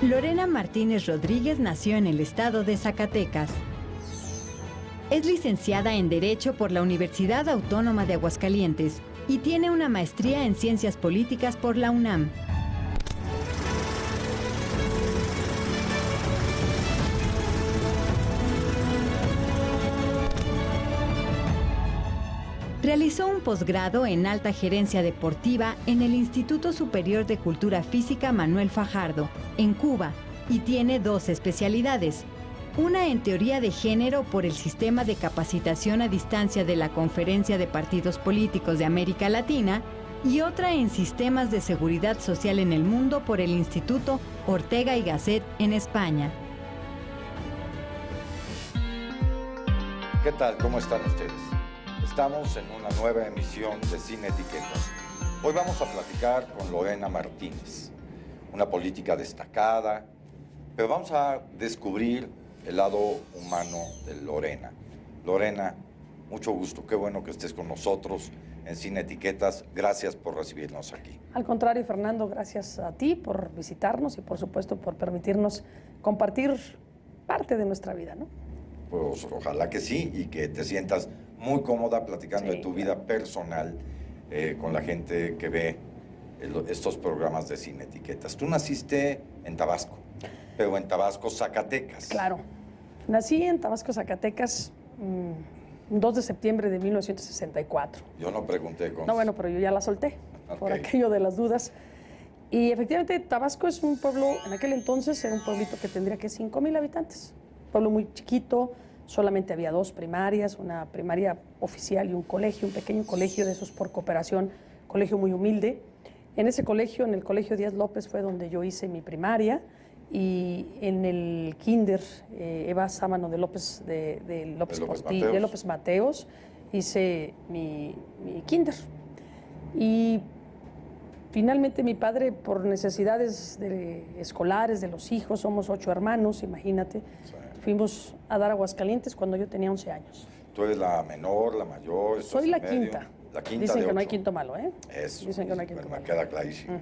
Lorena Martínez Rodríguez nació en el estado de Zacatecas. Es licenciada en Derecho por la Universidad Autónoma de Aguascalientes y tiene una maestría en Ciencias Políticas por la UNAM. Realizó un posgrado en Alta Gerencia Deportiva en el Instituto Superior de Cultura Física Manuel Fajardo, en Cuba, y tiene 2 especialidades. Una en Teoría de Género por el Sistema de Capacitación a Distancia de la Conferencia de Partidos Políticos de América Latina y otra en Sistemas de Seguridad Social en el Mundo por el Instituto Ortega y Gasset en España. ¿Qué tal? ¿Cómo están ustedes? Estamos en una nueva emisión de Sin Etiquetas. Hoy vamos a platicar con Lorena Martínez, una política destacada, pero vamos a descubrir el lado humano de Lorena. Lorena, mucho gusto, qué bueno que estés con nosotros en Sin Etiquetas. Gracias por recibirnos aquí. Al contrario, Fernando, gracias a ti por visitarnos y por supuesto por permitirnos compartir parte de nuestra vida, ¿no? Pues ojalá que sí, y que te sientas muy cómoda platicando de tu vida personal con la gente que ve estos programas de Sin Etiquetas. Tú naciste en Tabasco, pero en Tabasco, Zacatecas. Claro. Nací en Tabasco, Zacatecas, 2 de septiembre de 1964. Yo no pregunté con... No, bueno, pero yo ya la solté, por aquello de las dudas. Y efectivamente, Tabasco es un pueblo, en aquel entonces era un pueblito que tendría que 5,000 habitantes. Un pueblo muy chiquito, solamente había 2 primarias, una primaria oficial y un colegio, un pequeño colegio de esos por cooperación, colegio muy humilde. En ese colegio, en el Colegio Díaz López, fue donde yo hice mi primaria, y en el kinder Eva Sámano de López, de López Mateos, hice mi kinder. Y finalmente mi padre, por necesidades escolares de los hijos, somos 8 hermanos, imagínate, sí, fuimos a dar a Aguascalientes cuando yo tenía 11 años. ¿Tú eres la menor, la mayor? Soy la quinta. La quinta. Dicen de que 8. no hay quinto malo, ¿eh? Eso. Dicen que no hay quinto malo. Me queda clarísimo.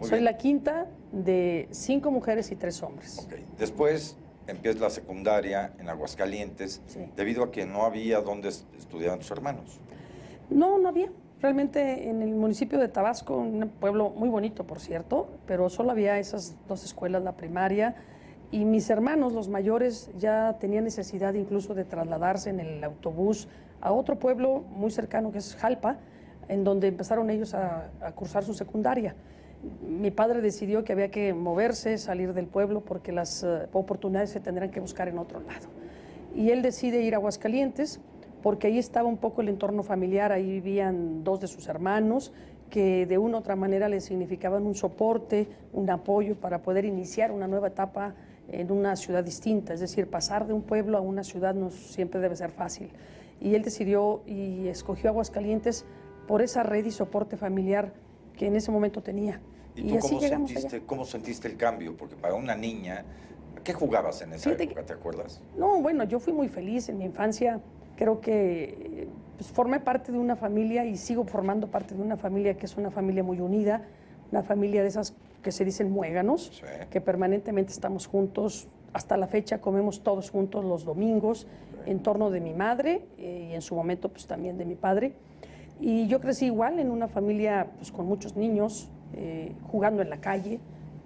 Soy bien. La quinta de 5 mujeres y 3 hombres. Okay. Después empiezas la secundaria en Aguascalientes, sí, debido a que no había donde estudiaran tus hermanos. No, no había. Realmente en el municipio de Tabasco, un pueblo muy bonito, por cierto, pero solo había esas 2 escuelas, la primaria, y mis hermanos, los mayores, ya tenían necesidad incluso de trasladarse en el autobús a otro pueblo muy cercano que es Jalpa, en donde empezaron ellos a cursar su secundaria. Mi padre decidió que había que moverse, salir del pueblo, porque las oportunidades se tendrán que buscar en otro lado. Y él decide ir a Aguascalientes, porque ahí estaba un poco el entorno familiar, ahí vivían 2 de sus hermanos, que de una u otra manera le significaban un soporte, un apoyo para poder iniciar una nueva etapa en una ciudad distinta. Es decir, pasar de un pueblo a una ciudad no siempre debe ser fácil. Y él decidió y escogió Aguascalientes por esa red y soporte familiar que en ese momento tenía. ¿Y tú cómo sentiste el cambio? Porque para una niña, ¿qué jugabas en esa época, te acuerdas? No, bueno, yo fui muy feliz en mi infancia. Creo que pues, formé parte de una familia y sigo formando parte de una familia que es una familia muy unida, una familia de esas que se dicen muéganos, sí, que permanentemente estamos juntos. Hasta la fecha comemos todos juntos los domingos, sí, en torno de mi madre y en su momento pues también de mi padre. Y yo crecí igual en una familia pues, con muchos niños, jugando en la calle.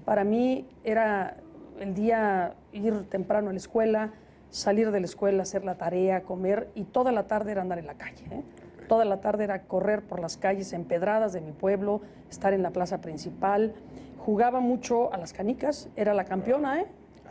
Para mí era el día ir temprano a la escuela, salir de la escuela, hacer la tarea, comer, y toda la tarde era andar en la calle, ¿eh? Okay. Toda la tarde era correr por las calles empedradas de mi pueblo, estar en la plaza principal. Jugaba mucho a las canicas, era la campeona, ¿eh?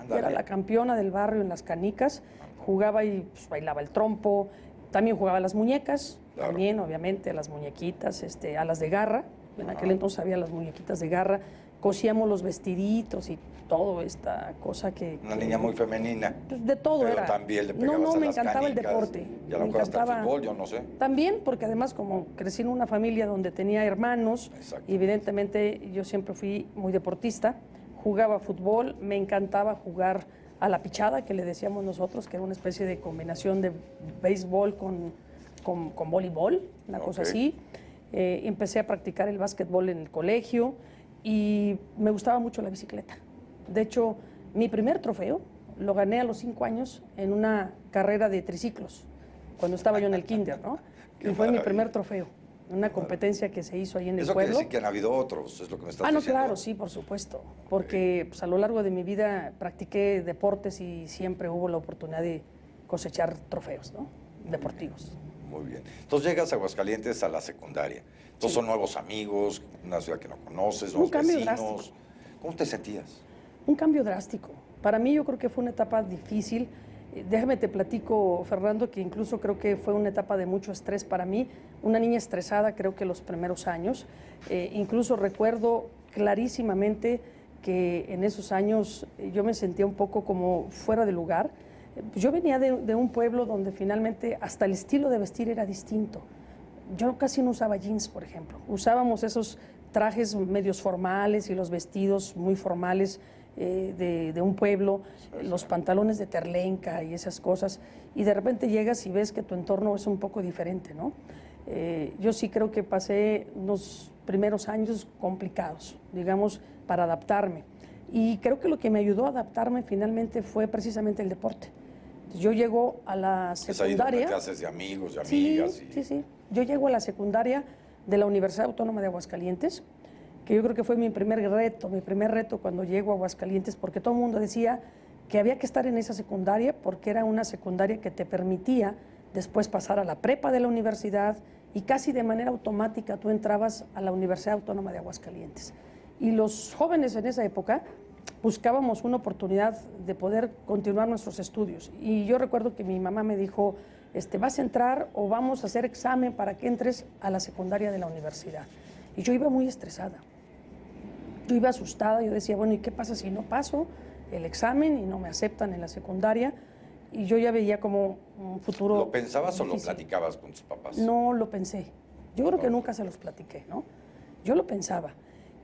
Era la campeona del barrio en las canicas. Jugaba y pues, bailaba el trompo. También jugaba a las muñecas, claro, también obviamente a las muñequitas, a las de garra. En aquel entonces había las muñequitas de garra. Cosíamos los vestiditos y toda esta cosa que... Una niña muy femenina. Pues de todo pero era. También le pegabas a me las encantaba canicas, el deporte. Y a lo mejor hasta el fútbol, yo no sé. También, porque además como crecí en una familia donde tenía hermanos, evidentemente yo siempre fui muy deportista. Jugaba fútbol, me encantaba jugar a la pichada, que le decíamos nosotros, que era una especie de combinación de béisbol con voleibol, una cosa así. Empecé a practicar el básquetbol en el colegio y me gustaba mucho la bicicleta. De hecho, mi primer trofeo lo gané a los 5 años en una carrera de triciclos, cuando estaba yo en el kinder, ¿no? Y fue mi primer trofeo, una competencia que se hizo ahí en el pueblo. Eso quiere decir que han habido otros, es lo que me estás no, diciendo. claro, sí, por supuesto, porque pues, a lo largo de mi vida practiqué deportes y siempre hubo la oportunidad de cosechar trofeos, ¿no? Deportivos. Muy bien. Entonces llegas a Aguascalientes a la secundaria. Entonces Sí. son nuevos amigos, una ciudad que no conoces, Un nuevos cambio vecinos. drástico. ¿Cómo te sentías? Un cambio drástico. Para mí yo creo que fue una etapa difícil. Déjame te platico, Fernando, que incluso creo que fue una etapa de mucho estrés para mí. Una niña estresada creo que los primeros años. Incluso recuerdo clarísimamente que en esos años yo me sentía un poco como fuera de lugar. Yo venía de un pueblo donde finalmente hasta el estilo de vestir era distinto. Yo casi no usaba jeans, por ejemplo. Usábamos esos trajes medios formales y los vestidos muy formales de un pueblo, los pantalones de terlenca y esas cosas. Y de repente llegas y ves que tu entorno es un poco diferente, ¿no? Yo sí creo que pasé unos primeros años complicados, digamos, para adaptarme. Y creo que lo que me ayudó a adaptarme finalmente fue precisamente el deporte. Yo llego a la secundaria. ¿Es ahí donde de amigos, de amigas? Sí. Yo llego a la secundaria de la Universidad Autónoma de Aguascalientes, que yo creo que fue mi primer reto cuando llego a Aguascalientes, porque todo el mundo decía que había que estar en esa secundaria porque era una secundaria que te permitía después pasar a la prepa de la universidad y casi de manera automática tú entrabas a la Universidad Autónoma de Aguascalientes. Y los jóvenes en esa época buscábamos una oportunidad de poder continuar nuestros estudios. Y yo recuerdo que mi mamá me dijo, ¿vas a entrar o vamos a hacer examen para que entres a la secundaria de la universidad? Y yo iba muy estresada. Yo iba asustada, yo decía, bueno, ¿y qué pasa si no paso el examen y no me aceptan en la secundaria? Y yo ya veía como un futuro ¿Lo pensabas difícil. o lo platicabas con tus papás? No lo pensé. Yo creo que nunca se los platiqué, ¿no? Yo lo pensaba.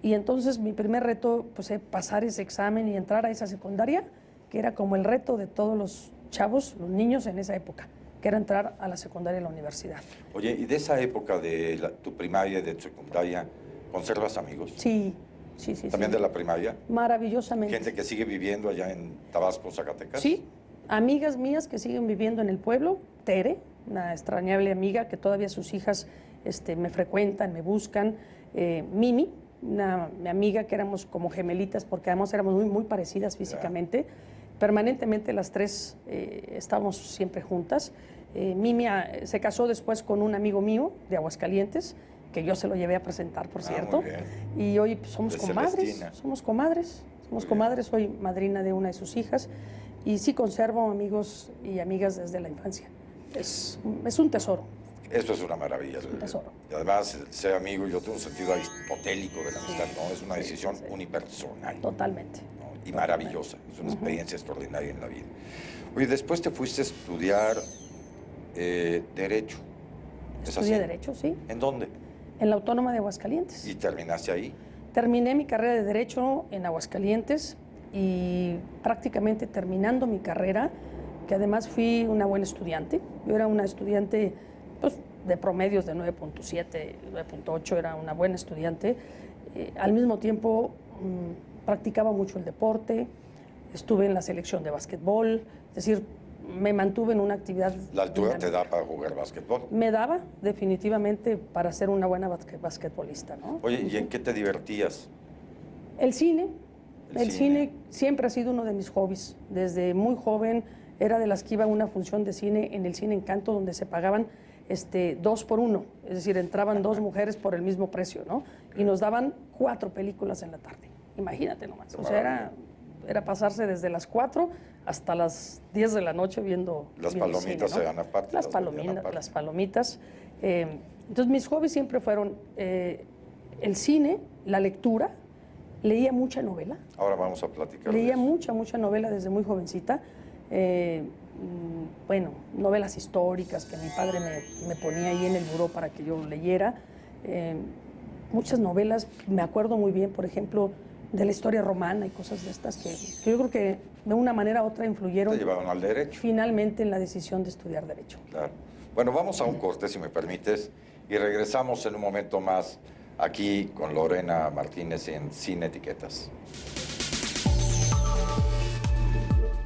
Y entonces mi primer reto, pues, es pasar ese examen y entrar a esa secundaria, que era como el reto de todos los chavos, los niños en esa época, que era entrar a la secundaria de la universidad. Oye, ¿y de esa época de tu primaria y de tu secundaria, conservas amigos? Sí. ¿También de la primaria? Maravillosamente. ¿Gente que sigue viviendo allá en Tabasco, Zacatecas? Sí, amigas mías que siguen viviendo en el pueblo. Tere, una extrañable amiga que todavía sus hijas me frecuentan, me buscan. Mimi, mi amiga que éramos como gemelitas porque además éramos muy parecidas físicamente. Permanentemente las tres estábamos siempre juntas. Mimi se casó después con un amigo mío de Aguascalientes, que yo se lo llevé a presentar, por cierto. Y hoy pues, somos comadres, soy madrina de una de sus hijas y sí conservo amigos y amigas desde la infancia. Es un tesoro. Eso es una maravilla. Es un tesoro. Y además, ser amigo, yo tengo un sentido aristotélico de la amistad, ¿no? Es una decisión unipersonal. Totalmente. ¿no? Y maravillosa, es una experiencia extraordinaria en la vida. Oye, después te fuiste a estudiar Derecho. Estudié Derecho, sí. ¿En dónde? En la Autónoma de Aguascalientes. ¿Y terminaste ahí? Terminé mi carrera de Derecho en Aguascalientes y prácticamente terminando mi carrera, que además fui una buena estudiante. Yo era una estudiante pues, de promedios de 9.7, 9.8, era una buena estudiante. Al mismo tiempo practicaba mucho el deporte, estuve en la selección de básquetbol, es decir, me mantuve en una actividad. ¿La altura dinámica. te da para jugar básquetbol? Me daba definitivamente para ser una buena basquetbolista, ¿no? Oye, ¿y en qué te divertías? El cine. El cine siempre ha sido uno de mis hobbies. Desde muy joven era de las que iba a una función de cine en el Cine Encanto donde se pagaban 2 por 1, es decir, entraban 2 mujeres por el mismo precio, ¿no? Y nos daban 4 películas en la tarde. Imagínate nomás. O sea, era pasarse desde las 4 hasta las 10 de la noche viendo Las palomitas se dan aparte. Las palomitas. Entonces mis hobbies siempre fueron el cine, la lectura. Leía mucha novela. Ahora vamos a platicar. Leía mucha novela desde muy jovencita. Bueno, novelas históricas que mi padre me ponía ahí en el buró para que yo leyera. Muchas novelas, me acuerdo muy bien, por ejemplo, de la historia romana y cosas de estas que yo creo que de una manera u otra influyeron. Te llevaron al derecho. Finalmente en la decisión de estudiar Derecho. Claro. Bueno, vamos a un corte, si me permites, y regresamos en un momento más aquí con Lorena Martínez en Sin Etiquetas.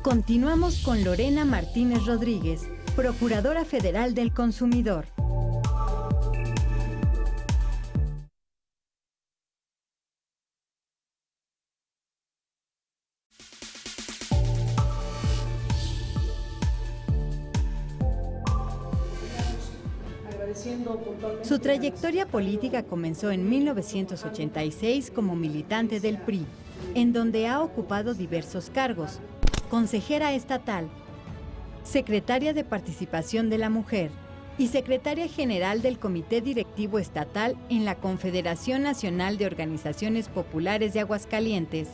Continuamos con Lorena Martínez Rodríguez, Procuradora Federal del Consumidor. Su trayectoria política comenzó en 1986 como militante del PRI, en donde ha ocupado diversos cargos: consejera estatal, secretaria de Participación de la Mujer y secretaria general del Comité Directivo Estatal en la Confederación Nacional de Organizaciones Populares de Aguascalientes,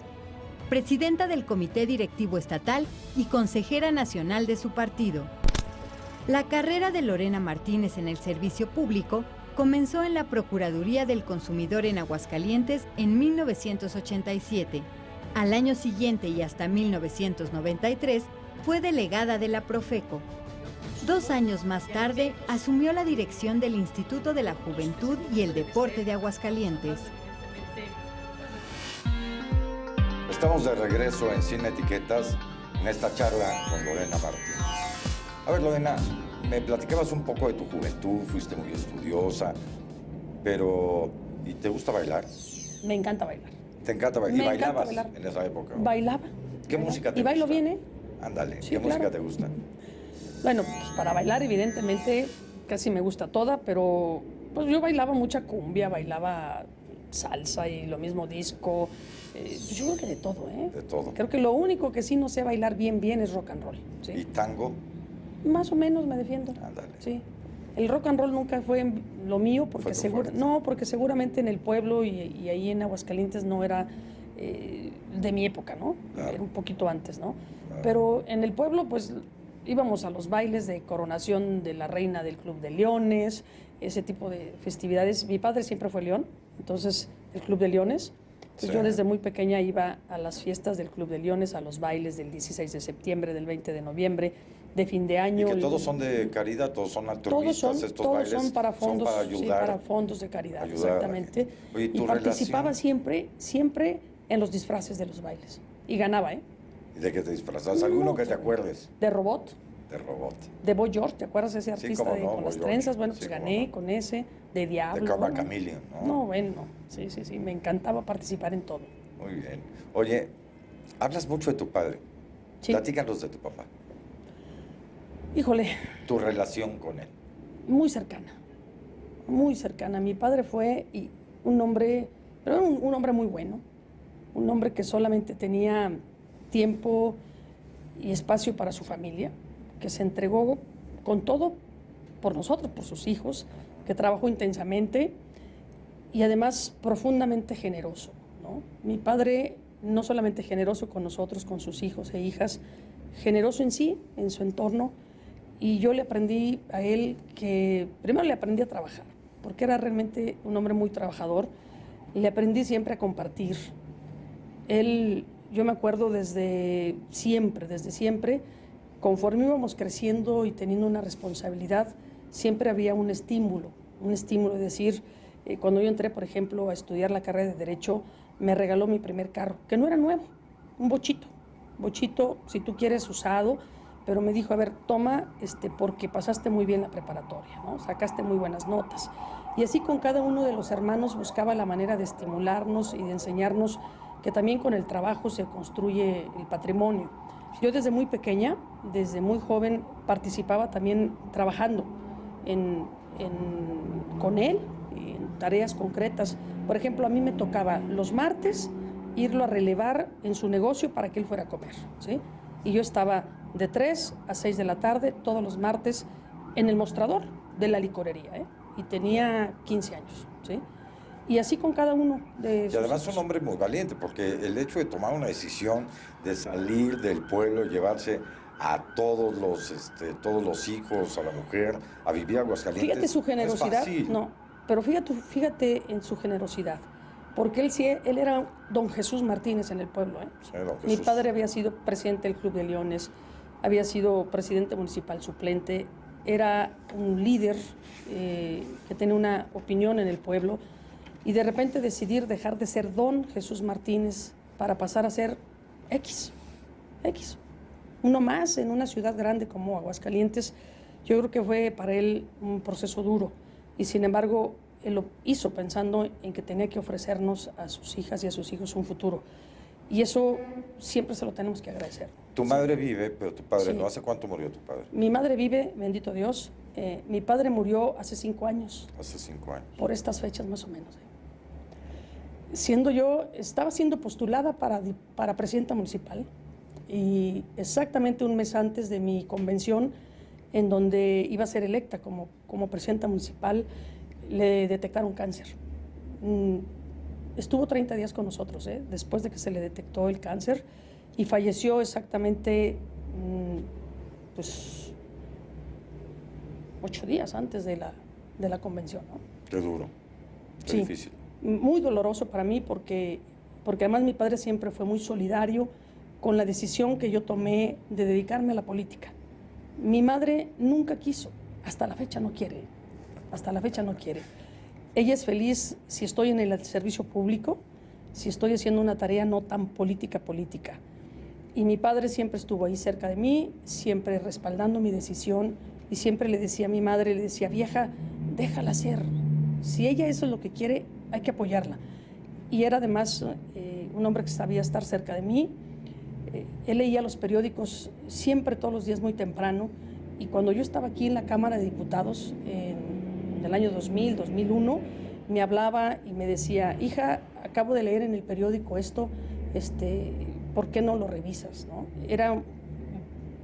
presidenta del Comité Directivo Estatal y consejera nacional de su partido. La carrera de Lorena Martínez en el servicio público comenzó en la Procuraduría del Consumidor en Aguascalientes en 1987. Al año siguiente y hasta 1993 fue delegada de la Profeco. 2 años más tarde asumió la dirección del Instituto de la Juventud y el Deporte de Aguascalientes. Estamos de regreso en Sin Etiquetas en esta charla con Lorena Martínez. A ver, Lorena, me platicabas un poco de tu juventud, fuiste muy estudiosa, pero ¿y te gusta bailar? Me encanta bailar. ¿Te encanta bailar? Me ¿Y bailabas encanta bailar. en esa época? Bailaba. ¿Qué música te gusta? Y bailo bien, ¿eh? Ándale, Sí, ¿qué música claro. te gusta? Bueno, pues para bailar evidentemente casi me gusta toda, pero pues yo bailaba mucha cumbia, bailaba salsa y lo mismo disco. Pues yo creo que de todo, ¿eh? De todo. Creo que lo único que sí no sé bailar bien es rock and roll, ¿sí? ¿Y tango? Más o menos me defiendo. Ándale. Sí. El rock and roll nunca fue lo mío porque porque seguramente en el pueblo y ahí en Aguascalientes no era de mi época, ¿no? Claro. Era un poquito antes, ¿no? Claro. Pero en el pueblo pues íbamos a los bailes de coronación de la reina del Club de Leones, ese tipo de festividades. Mi padre siempre fue león, entonces el Club de Leones. Entonces, Sí. yo desde muy pequeña iba a las fiestas del Club de Leones, a los bailes del 16 de septiembre, del 20 de noviembre, de fin de año. Y que todos son de caridad, todos son altruistas, estos todos bailes son para fondos, son para ayudar, sí, para fondos de caridad, ayudar a la exactamente. gente. Oye, Y ¿tu participaba relación? siempre en los disfraces de los bailes. Y ganaba, ¿eh? ¿Y de qué te disfrazas? ¿Alguno que te acuerdes? De robot, De robot. de Boy George, ¿te acuerdas de ese Sí, artista cómo no, con Boy las George. trenzas? Bueno, Sí, pues cómo gané no. con ese, de Diablo. De Cobra ¿no? Chameleon, ¿no? No, bueno, sí, me encantaba participar en todo. Muy bien. Oye, hablas mucho de tu padre. Sí. Platícanos de tu papá. Híjole, Tu relación con él. muy cercana, muy cercana. Mi padre fue un hombre, pero era un hombre muy bueno, un hombre que solamente tenía tiempo y espacio para su familia, que se entregó con todo por nosotros, por sus hijos, que trabajó intensamente y además profundamente generoso, ¿no? Mi padre no solamente generoso con nosotros, con sus hijos e hijas, generoso en sí, en su entorno. Y yo le aprendí a él que, primero le aprendí a trabajar, porque era realmente un hombre muy trabajador. Le aprendí siempre a compartir. Él, yo me acuerdo desde siempre, conforme íbamos creciendo y teniendo una responsabilidad, siempre había un estímulo de decir, cuando yo entré, por ejemplo, a estudiar la carrera de Derecho, me regaló mi primer carro, que no era nuevo, un bochito, si tú quieres, usado, pero me dijo, a ver, toma, porque pasaste muy bien la preparatoria, ¿no? Sacaste muy buenas notas. Y así con cada uno de los hermanos buscaba la manera de estimularnos y de enseñarnos que también con el trabajo se construye el patrimonio. Yo desde muy pequeña, desde muy joven, participaba también trabajando con él, en tareas concretas. Por ejemplo, a mí me tocaba los martes irlo a relevar en su negocio para que él fuera a comer, ¿sí? Y yo estaba de 3 a 6 de la tarde todos los martes en el mostrador de la licorería, ¿eh? Y tenía 15 años, ¿sí? Y así con cada uno de sus Y además hijos. un hombre muy valiente, porque el hecho de tomar una decisión de salir del pueblo, llevarse a todos los hijos, a la mujer, a vivir a Aguascalientes. Fíjate su generosidad, no es fácil. no, pero fíjate en su generosidad, porque él era don Jesús Martínez en el pueblo, ¿eh? Sí, don Mi Jesús. padre había sido presidente del Club de Leones, había sido presidente municipal suplente, era un líder que tenía una opinión en el pueblo, y de repente decidir dejar de ser don Jesús Martínez para pasar a ser X. uno más en una ciudad grande como Aguascalientes. Yo creo que fue para él un proceso duro y sin embargo él lo hizo pensando en que tenía que ofrecernos a sus hijas y a sus hijos un futuro. Y eso siempre se lo tenemos que agradecer. Tu madre vive, pero tu padre Sí. no. ¿Hace cuánto murió tu padre? Mi madre vive, bendito Dios. Mi padre murió hace 5 años. Hace 5 años. Por estas fechas más o menos. Estaba siendo postulada para presidenta municipal y exactamente un mes antes de mi convención, en donde iba a ser electa como presidenta municipal, le detectaron cáncer. Estuvo 30 días con nosotros, después de que se le detectó el cáncer, y falleció exactamente pues 8 días antes de la convención, ¿no? Qué duro, qué Sí. difícil. Muy doloroso para mí porque además mi padre siempre fue muy solidario con la decisión que yo tomé de dedicarme a la política. Mi madre nunca quiso, hasta la fecha no quiere, hasta la fecha no quiere. Ella es feliz si estoy en el servicio público, si estoy haciendo una tarea no tan política. Y mi padre siempre estuvo ahí cerca de mí, siempre respaldando mi decisión y siempre le decía a mi madre, le decía, vieja, déjala hacer. Si ella eso es lo que quiere, hay que apoyarla. Y era además un hombre que sabía estar cerca de mí. Él leía los periódicos siempre, todos los días muy temprano. Y cuando yo estaba aquí en la Cámara de Diputados, en el año 2000, 2001, me hablaba y me decía, hija, acabo de leer en el periódico esto, ¿por qué no lo revisas? ¿No? Era un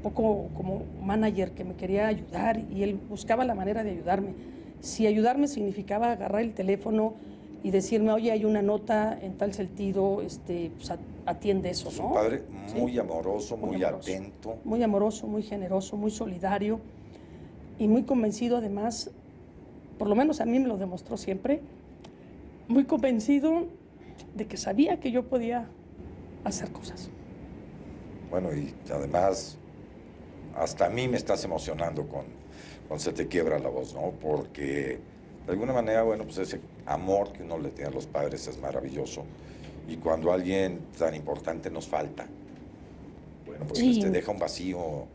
poco como manager que me quería ayudar y él buscaba la manera de ayudarme. Si ayudarme significaba agarrar el teléfono y decirme, oye, hay una nota en tal sentido, pues atiende eso, Es ¿no? un padre muy Sí. amoroso, muy amoroso. atento. Muy amoroso, muy generoso, muy solidario y muy convencido además, por lo menos a mí me lo demostró siempre, muy convencido de que sabía que yo podía hacer cosas. Bueno, y además, hasta a mí me estás emocionando con Se te quiebra la voz, ¿no? Porque de alguna manera, bueno, pues ese amor que uno le tiene a los padres es maravilloso. Y cuando alguien tan importante nos falta, bueno, pues Sí. deja un vacío.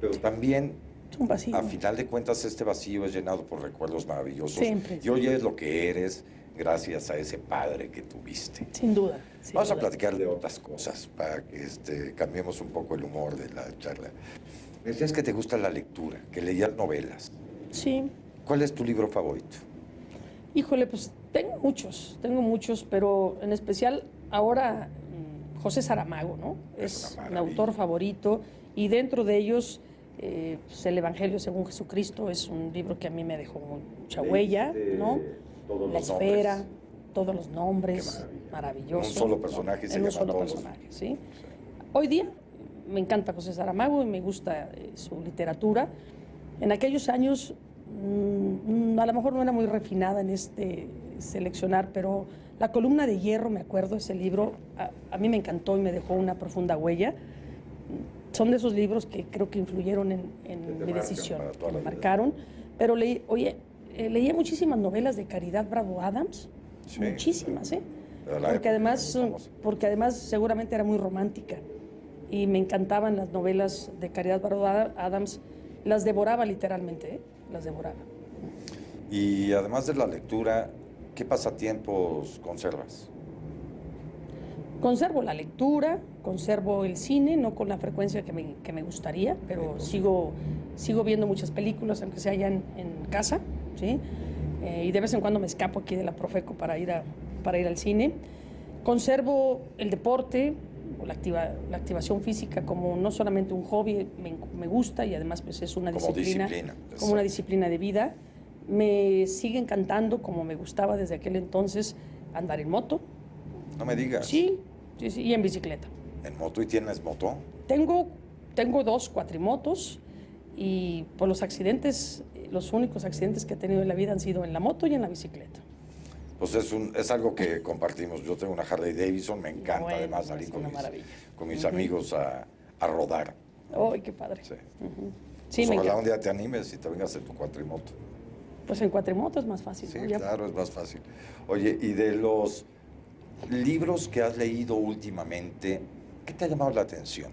Pero también, Es un vacío. a final de cuentas, este vacío es llenado por recuerdos maravillosos. Siempre. Y hoy eres lo que eres gracias a ese padre que tuviste. Sin duda. sin Vamos a duda. platicar de otras cosas para que cambiemos un poco el humor de la charla. Me decías que te gusta la lectura, que leías novelas. Sí. ¿Cuál es tu libro favorito? Híjole, pues tengo muchos, pero en especial ahora José Saramago, ¿no? Es Es una mi maravilla. autor favorito y dentro de ellos pues, el Evangelio según Jesucristo es un libro que a mí me dejó mucha huella, ¿no? La esfera, todos los nombres, maravilloso. En un solo ¿no? personaje se En un llama solo todos. personaje, ¿sí? Hoy día me encanta José Saramago y me gusta su literatura. En aquellos años a lo mejor no era muy refinada en seleccionar, pero La columna de hierro, me acuerdo, ese libro, a mí me encantó y me dejó una profunda huella. Son de esos libros que creo que influyeron en te mi marcan decisión, para toda que la me vida. marcaron. Pero leía muchísimas novelas de Caridad Bravo Adams, Sí, muchísimas, de la época, porque además seguramente era muy romántica y me encantaban las novelas de Caridad Bravo Adams, las devoraba literalmente, las devoraba. Y además de la lectura, ¿qué pasatiempos conservas? Conservo la lectura, conservo el cine, no con la frecuencia que me gustaría, pero sigo viendo muchas películas, aunque sea allá en casa, ¿sí? Y de vez en cuando me escapo aquí de la Profeco para ir al cine. Conservo el deporte, o la activación física como no solamente un hobby, me gusta y además pues es una Como disciplina, disciplina, como una exacto. disciplina de vida. Me sigue encantando, como me gustaba desde aquel entonces, andar en moto. No me digas. Sí, y en bicicleta. ¿En moto y tienes moto? Tengo 2 cuatrimotos y por los accidentes, los únicos accidentes que he tenido en la vida han sido en la moto y en la bicicleta. Pues es algo que compartimos. Yo tengo una Harley Davidson, me encanta Bueno, además salir es con una mis, maravilla. con mis amigos a rodar. ¡Ay, qué padre! Sí. Sí, Pues me ojalá encanta. un día te animes y te vengas en tu cuatrimoto. Pues en cuatrimoto es más fácil, Sí, ¿no? Ya- claro, es más fácil. Oye, y de los libros que has leído últimamente, ¿qué te ha llamado la atención?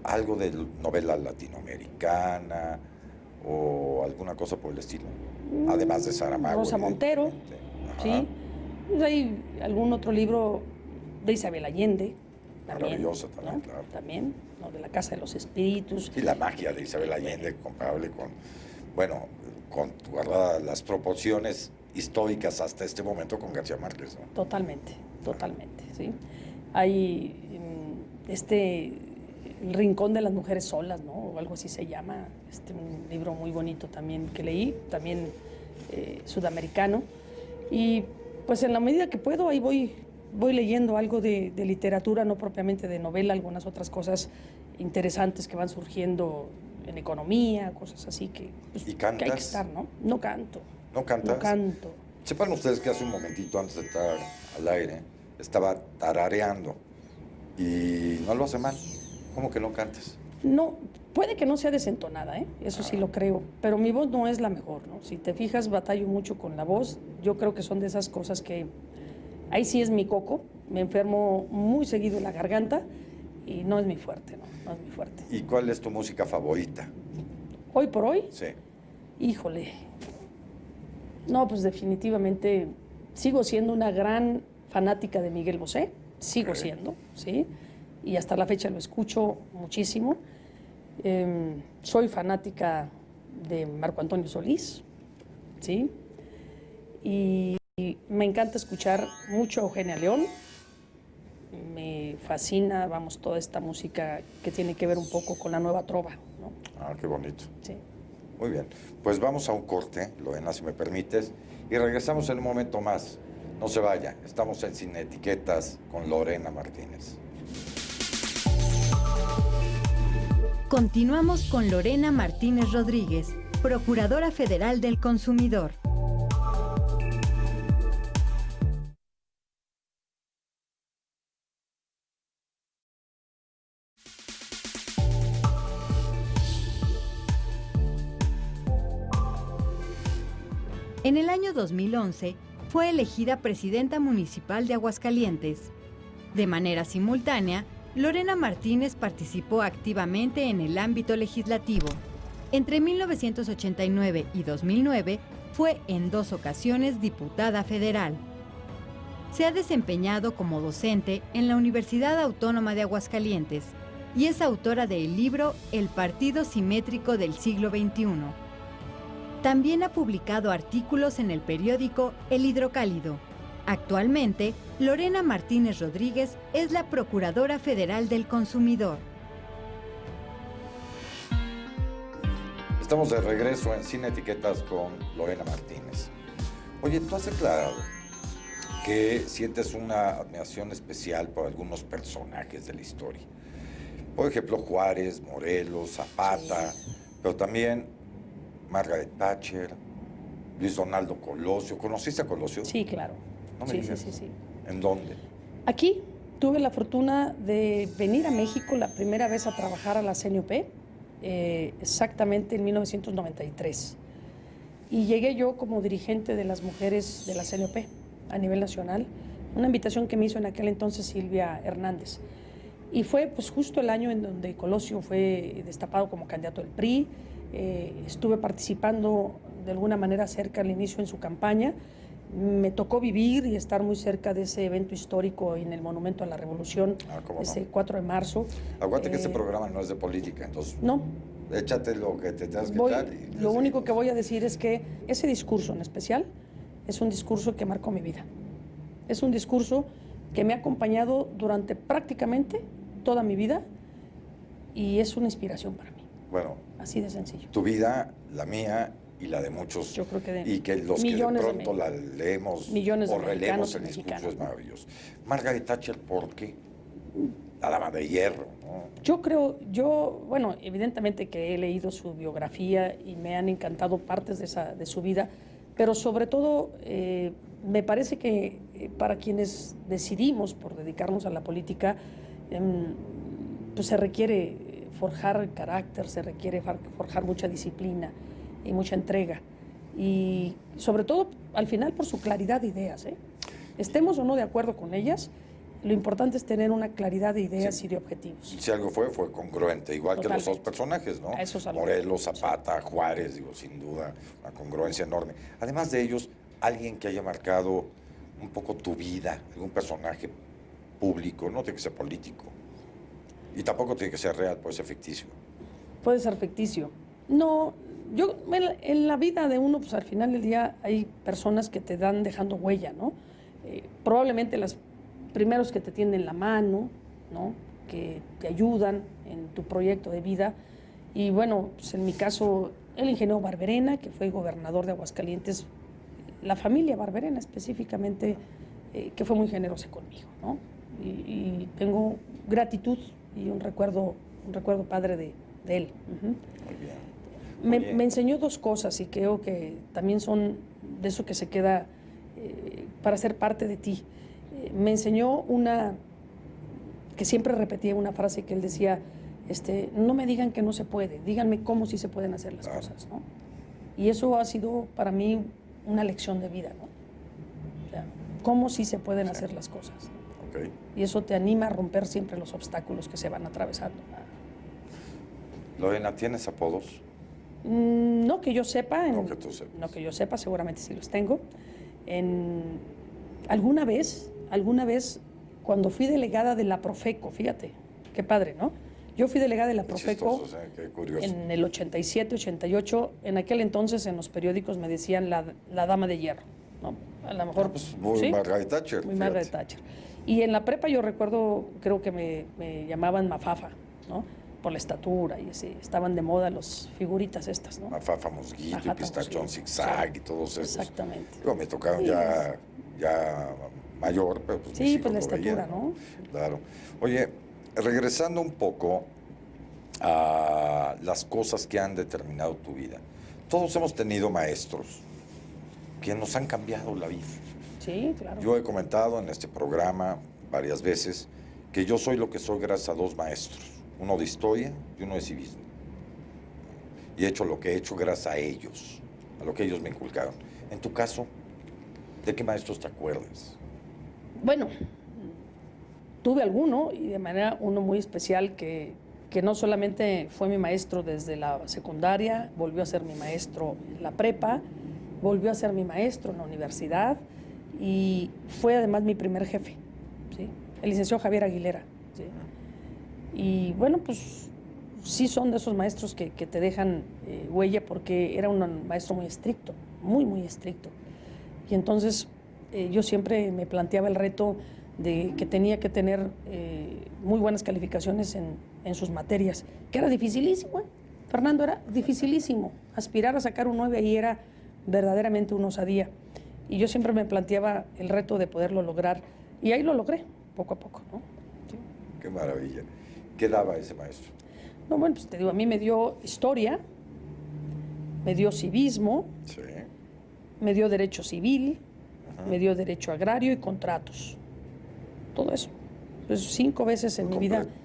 algo de novela latinoamericana o alguna cosa por el estilo? Además de Saramago. Rosa Montero, sí. Pues hay algún otro libro de Isabel Allende. Maravillosa también, ¿no? claro. También, ¿no? De la Casa de los Espíritus. Y la magia de Isabel Allende, comparable con, bueno, con guardadas las proporciones históricas hasta este momento con García Márquez, ¿no? Totalmente, totalmente, ¿sí? Hay El Rincón de las Mujeres Solas, ¿no? O algo así se llama, un libro muy bonito también que leí, también sudamericano. Y pues en la medida que puedo, ahí voy leyendo algo de literatura, no propiamente de novela, algunas otras cosas interesantes que van surgiendo en economía, cosas así que, pues, ¿Y cantas? Que hay que estar, ¿no? No canto. ¿No cantas? No canto. Sepan ustedes que hace un momentito antes de entrar al aire estaba tarareando y no lo hace mal. ¿Cómo que no cantes? No, puede que no sea desentonada, eso sí lo creo, pero mi voz no es la mejor, ¿no? Si te fijas, batallo mucho con la voz. Yo creo que son de esas cosas que ahí sí es mi coco. Me enfermo muy seguido en la garganta y no es mi fuerte, ¿no? No es mi fuerte. ¿Y cuál es tu música favorita? Hoy por hoy, Sí. híjole. No, pues definitivamente sigo siendo una gran fanática de Miguel Bosé, sigo siendo, ¿sí? Y hasta la fecha lo escucho muchísimo. Soy fanática de Marco Antonio Solís, ¿sí? Y me encanta escuchar mucho a Eugenia León. Me fascina, vamos, toda esta música que tiene que ver un poco con la nueva trova, ¿no? Ah, qué bonito. Sí. Muy bien, pues vamos a un corte, Lorena, si me permites, y regresamos en un momento más. No se vaya, estamos en Sin Etiquetas con Lorena Martínez. Continuamos con Lorena Martínez Rodríguez, Procuradora Federal del Consumidor. En el año 2011, fue elegida presidenta municipal de Aguascalientes. De manera simultánea, Lorena Martínez participó activamente en el ámbito legislativo. Entre 1989 y 2009, fue en 2 ocasiones diputada federal. Se ha desempeñado como docente en la Universidad Autónoma de Aguascalientes y es autora del libro El Partido Simétrico del Siglo XXI. También ha publicado artículos en el periódico El Hidrocálido. Actualmente, Lorena Martínez Rodríguez es la Procuradora Federal del Consumidor. Estamos de regreso en Sin Etiquetas con Lorena Martínez. Oye, tú has declarado que sientes una admiración especial por algunos personajes de la historia. Por ejemplo, Juárez, Morelos, Zapata, pero también Margaret Thatcher, Luis Donaldo Colosio. ¿Conociste a Colosio? Sí, claro. No me Sí. ¿En dónde? Aquí tuve la fortuna de venir a México la primera vez a trabajar a la CNOP, exactamente en 1993. Y llegué yo como dirigente de las mujeres de la CNOP a nivel nacional, una invitación que me hizo en aquel entonces Silvia Hernández. Y fue pues justo el año en donde Colosio fue destapado como candidato del PRI. Estuve participando de alguna manera cerca al inicio en su campaña. Me tocó vivir y estar muy cerca de ese evento histórico en el Monumento a la Revolución, ese 4 de marzo. Acuérdate que este programa no es de política, entonces no. Échate lo que te tengas que echar. Lo único que voy a decir es que ese discurso en especial es un discurso que marcó mi vida. Es un discurso que me ha acompañado durante prácticamente toda mi vida y es una inspiración para mí. Bueno, así de sencillo. Tu vida, la mía y la de muchos. Yo creo que y que los que de pronto la leemos o releemos el discurso es maravilloso. Margaret Thatcher, ¿por qué? La dama de hierro, ¿no? Bueno, evidentemente que he leído su biografía y me han encantado partes de su vida, pero sobre todo me parece que para quienes decidimos por dedicarnos a la política, pues se requiere forjar carácter, se requiere forjar mucha disciplina y mucha entrega. Y sobre todo, al final, por su claridad de ideas, Estemos o no de acuerdo con ellas, Lo importante es tener una claridad de ideas Sí. y de objetivos. Si algo fue congruente, igual que los dos Totalmente. personajes, ¿no? A eso es a lo que Morelos, voy, sí. Zapata, Juárez, digo, sin duda, una congruencia enorme. Además de ellos, alguien que haya marcado un poco tu vida, algún personaje público, no tiene que ser político. Y tampoco tiene que ser real, puede ser ficticio. Puede ser ficticio. No, en la vida de uno, pues al final del día hay personas que te dan dejando huella, ¿no? Probablemente los primeros que te tienden la mano, ¿no? Que te ayudan en tu proyecto de vida. Y bueno, pues en mi caso, el ingeniero Barberena, que fue gobernador de Aguascalientes, la familia Barberena específicamente, que fue muy generosa conmigo, ¿no? Y tengo gratitud y un recuerdo padre de él. Ujú. Muy bien. Me enseñó dos cosas y creo que también son de eso que se queda para ser parte de ti. Me enseñó una, que siempre repetía una frase que él decía, no me digan que no se puede, díganme cómo sí se pueden hacer las cosas, ¿no? Y eso ha sido para mí una lección de vida, ¿no? O sea, cómo sí se pueden hacer las cosas. Okay. Y eso te anima a romper siempre los obstáculos que se van atravesando. Lorena, ¿tienes apodos? No que yo sepa. No que tú sepas. No que yo sepa, seguramente sí los tengo. Alguna vez, cuando fui delegada de la Profeco, fíjate, qué padre, ¿no? Yo fui delegada de la Profeco Qué curioso. en el 87, 88. En aquel entonces en los periódicos me decían la dama de hierro, ¿no? A lo mejor... Pues muy ¿sí? Margaret Thatcher. Muy fíjate. Margaret Thatcher. Y en la prepa yo recuerdo, creo que me llamaban Mafafa, ¿no? Por la estatura y así. Estaban de moda las figuritas estas, ¿no? Mafafa Mosquito y Mafafa Pistachón Mosquito, Zigzag sí. y todos esos. Exactamente. Digo, me tocaron Sí. ya mayor, pero pues Sí, mis pues la hijos lo veían, estatura, ¿no? Claro. Oye, regresando un poco a las cosas que han determinado tu vida. Todos hemos tenido maestros que nos han cambiado la vida. Sí, claro. Yo he comentado en este programa varias veces que yo soy lo que soy gracias a dos maestros, uno de historia y uno de civismo. Y he hecho lo que he hecho gracias a ellos, a lo que ellos me inculcaron. En tu caso, ¿de qué maestros te acuerdas? Bueno, tuve alguno y de manera uno muy especial que no solamente fue mi maestro desde la secundaria, volvió a ser mi maestro en la prepa, volvió a ser mi maestro en la universidad y fue además mi primer jefe, ¿sí? El licenciado Javier Aguilera, ¿sí? Y bueno, pues sí son de esos maestros que te dejan huella porque era un maestro muy estricto, muy estricto. Y entonces yo siempre me planteaba el reto de que tenía que tener muy buenas calificaciones en sus materias, que era dificilísimo, ¿eh? Fernando, era dificilísimo. Aspirar a sacar un 9 ahí era verdaderamente una osadía. Y yo siempre me planteaba el reto de poderlo lograr. Y ahí lo logré, poco a poco, ¿no? Sí. Qué maravilla. ¿Qué daba ese maestro? No, bueno, pues te digo, a mí me dio historia, me dio civismo, Sí. me dio derecho civil, Ajá. me dio derecho agrario y contratos. Todo eso. Pues 5 veces en Muy mi vida completo.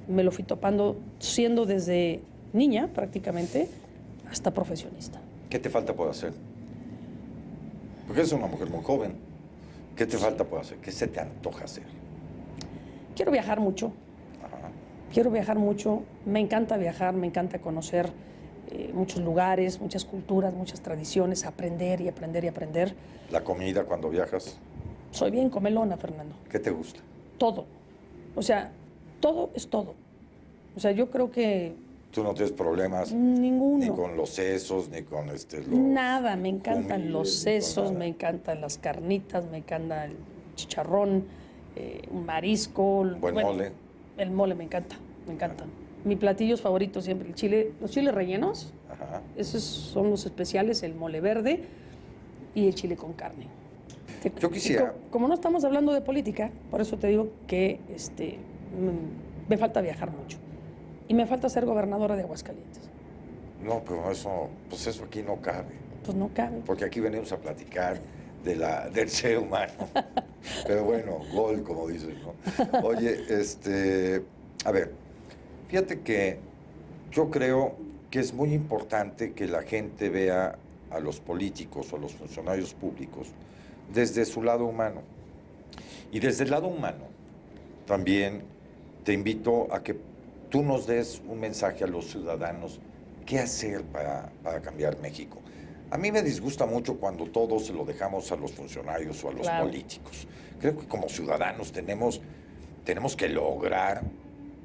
me lo fui topando, siendo desde niña prácticamente hasta profesionista. ¿Qué te falta por hacer? Porque eres una mujer muy joven. ¿Qué te falta por hacer? ¿Qué se te antoja hacer? Quiero viajar mucho, Ajá. quiero viajar mucho. Me encanta viajar, me encanta conocer muchos lugares, muchas culturas, muchas tradiciones, aprender y aprender y aprender. La comida cuando viajas, Soy bien comelona, Fernando. ¿qué te gusta? Todo. O sea, todo es todo. O sea, yo creo que Tú no tienes problemas ninguno. ni con los sesos, ni con los Nada, me encantan humildes, los ni con sesos, nada. me encantan las carnitas, me encanta el chicharrón, un marisco. Buen mole. El mole me encanta, me encanta. Mi platillo favorito siempre, el chile, los chiles rellenos, Ajá. esos son los especiales, el mole verde y el chile con carne. Yo quisiera- Como no estamos hablando de política, por eso te digo que me falta viajar mucho. Y me falta ser gobernadora de Aguascalientes. No, pero eso, pues eso aquí no cabe. Pues no cabe. Porque aquí venimos a platicar del ser humano. Pero bueno, gol, como dices, ¿no? Oye, a ver, fíjate que yo creo que es muy importante que la gente vea a los políticos o a los funcionarios públicos desde su lado humano. Y desde el lado humano, también te invito a que tú nos des un mensaje a los ciudadanos. ¿Qué hacer para cambiar México? A mí me disgusta mucho cuando todo se lo dejamos a los funcionarios o a los políticos. Creo que como ciudadanos tenemos que lograr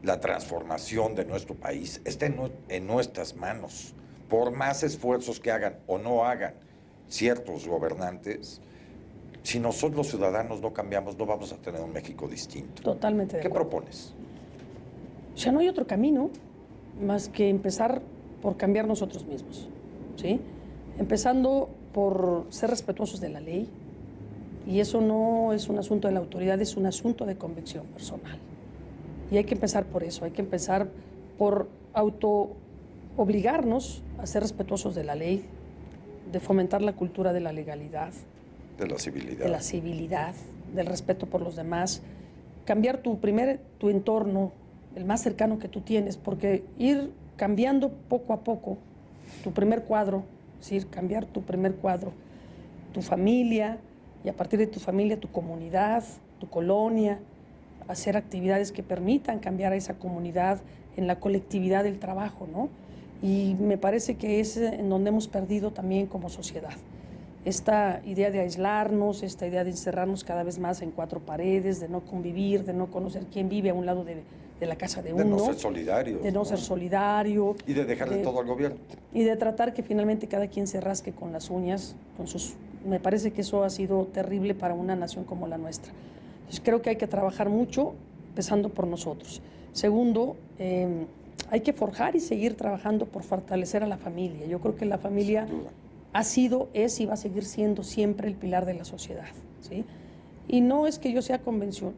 la transformación de nuestro país. Está en nuestras manos. Por más esfuerzos que hagan o no hagan ciertos gobernantes, si nosotros los ciudadanos no cambiamos, no vamos a tener un México distinto. Totalmente de ¿Qué acuerdo. propones? O sea, no hay otro camino más que empezar por cambiar nosotros mismos, ¿sí? Empezando por ser respetuosos de la ley, y eso no es un asunto de la autoridad, es un asunto de convicción personal. Y hay que empezar por eso, hay que empezar por obligarnos a ser respetuosos de la ley, de fomentar la cultura de la legalidad, de la civilidad, del respeto por los demás, cambiar tu entorno, el más cercano que tú tienes, porque ir cambiando poco a poco tu primer cuadro, es decir, cambiar tu primer cuadro, tu familia, y a partir de tu familia, tu comunidad, tu colonia, hacer actividades que permitan cambiar a esa comunidad en la colectividad del trabajo, ¿no? Y me parece que es en donde hemos perdido también como sociedad. Esta idea de aislarnos, esta idea de encerrarnos cada vez más en cuatro paredes, de no convivir, de no conocer quién vive a un lado de la casa de uno. De no ser solidario. De no ser solidario. Y de dejarle todo al gobierno. Y de tratar que finalmente cada quien se rasque con las uñas, me parece que eso ha sido terrible para una nación como la nuestra. Entonces creo que hay que trabajar mucho, empezando por nosotros. Segundo, hay que forjar y seguir trabajando por fortalecer a la familia. Yo creo que la familia ha sido, es y va a seguir siendo siempre el pilar de la sociedad, ¿sí? Y no es que yo sea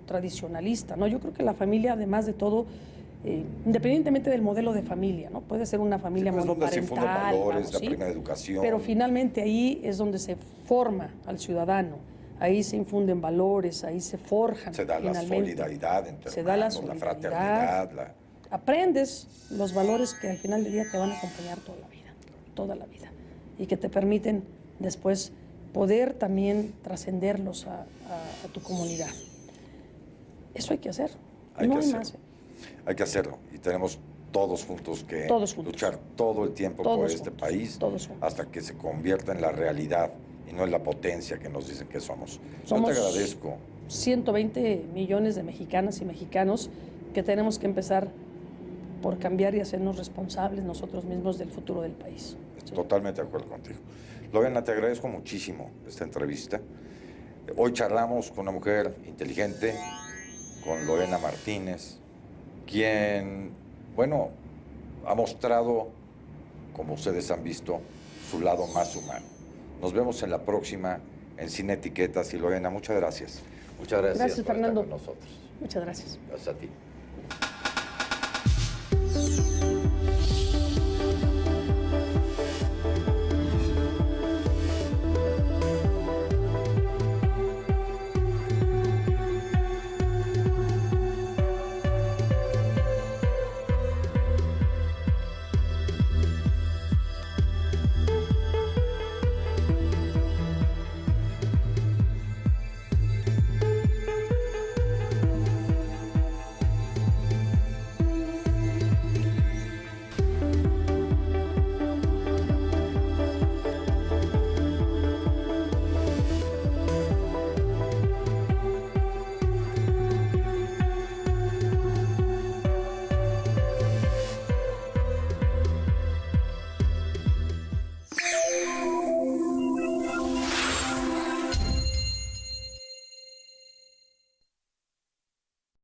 tradicionalista, ¿no? Yo creo que la familia, además de todo, independientemente del modelo de familia, ¿no? Puede ser una familia monoparental, donde se infunden valores, la ¿sí? primera educación. Pero finalmente ahí es donde se forma al ciudadano, ahí se infunden valores, ahí se forjan. Se da la solidaridad entre se da la hermanos, la fraternidad. Aprendes los valores que al final del día te van a acompañar toda la vida, y que te permiten después poder también trascenderlos a tu comunidad. Eso hay que hacer, no hay más. Hay que hacerlo, y tenemos todos juntos que luchar todo el tiempo por este país hasta que se convierta en la realidad y no en la potencia que nos dicen que somos. Yo te agradezco. 120 millones de mexicanas y mexicanos que tenemos que empezar por cambiar y hacernos responsables nosotros mismos del futuro del país. ¿Sí? Totalmente de acuerdo contigo. Lorena, te agradezco muchísimo esta entrevista. Hoy charlamos con una mujer inteligente, con Lorena Martínez, quien, bueno, ha mostrado, como ustedes han visto, su lado más humano. Nos vemos en la próxima en Sin Etiquetas. Y Lorena, muchas gracias. Muchas gracias Gracias, por Fernando. estar con nosotros. Muchas gracias. Gracias a ti.